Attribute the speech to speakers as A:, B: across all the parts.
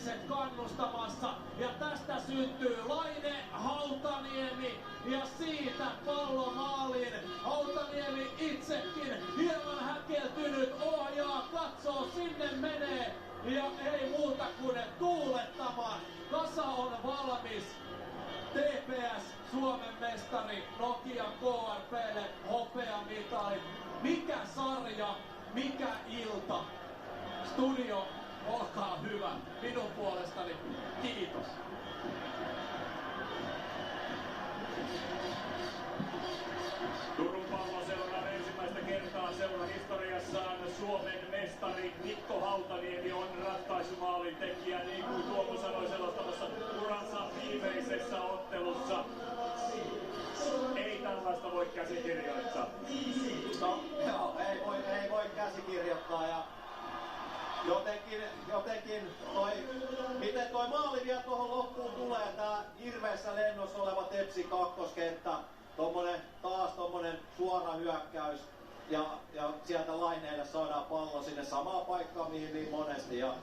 A: toiset kannustamassa. Ja tästä syntyy Laine Hautaniemi ja siitä pallo maaliin. Hautaniemi itsekin hieman häkeltynyt, ohjaa, katsoo, sinne menee. Ja ei muuta kuin tuulettamaan. Kasa on valmis. TPS Suomen mestari, Nokia KRP:lle hopeamitali. Mikä sarja, mikä ilta. Studio, olkaa hyvä. Minun puolestani kiitos.
B: Turun Palloseuran ensimmäistä kertaa seuran historiassaan Suomen mestari Mikko Hautaniemi on ratkaisumaalin tekijä, niin kuin Tuomo sanoi selostamassa uransa viimeisessä ottelussa. Ei tällaista voi käsikirjoittaa.
C: No joo, ei voi käsikirjoittaa ja jotenkin miten toi maali vielä tuohon loppuun tulee, tää hirveässä lennossa oleva Tepsi kakkoskenttä, tommonen suora hyökkäys ja sieltä Laineelle saadaan pallo sinne samaan paikkaan mihin niin monesti ja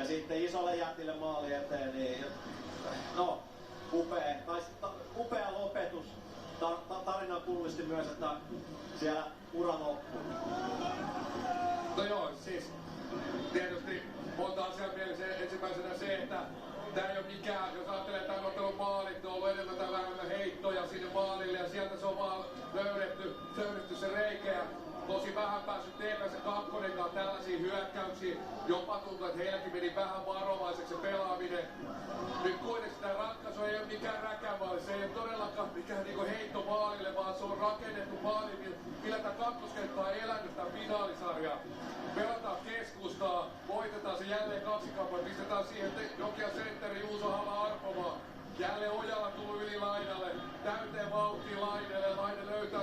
C: sitten isolle jätille maali eteen, niin no upea lopetus. Tarina kullisti myös, että siellä ura loppuu.
D: No joo, siis tietysti monta asiaa mielessä ensimmäisenä se, että tää ei ole mikään, jos ajattelee tämän ottelun maalit, on ollut enemmän tai vähemmän heittoja sinne maalille ja sieltä se on vaan löydetty se reikä ja tosi vähän päässyt TPS kakkonenkaan tällaisiin hyökkäyksiin. Jopa tuntuu, että heilläkin meni vähän varovaiseksi se pelaaminen. Nyt kuitenkin tämä ratkaisu ei ole mikään räkämaali, se ei ole todellakaan mikään niinku heitto maalille, vaan se on rakennettu maali, millä tämä kakkoskenttä on elänyt tämä finaalisarja. Pelataan keskustaa, voitetaan se jälleen kaksikampaa, pistetään siihen Nokia sentteri Juuso Halla arpomaan. Jälleen Ojala tullut yli Lainalle, täyteen vauhtiin Laineelle, Laine löytää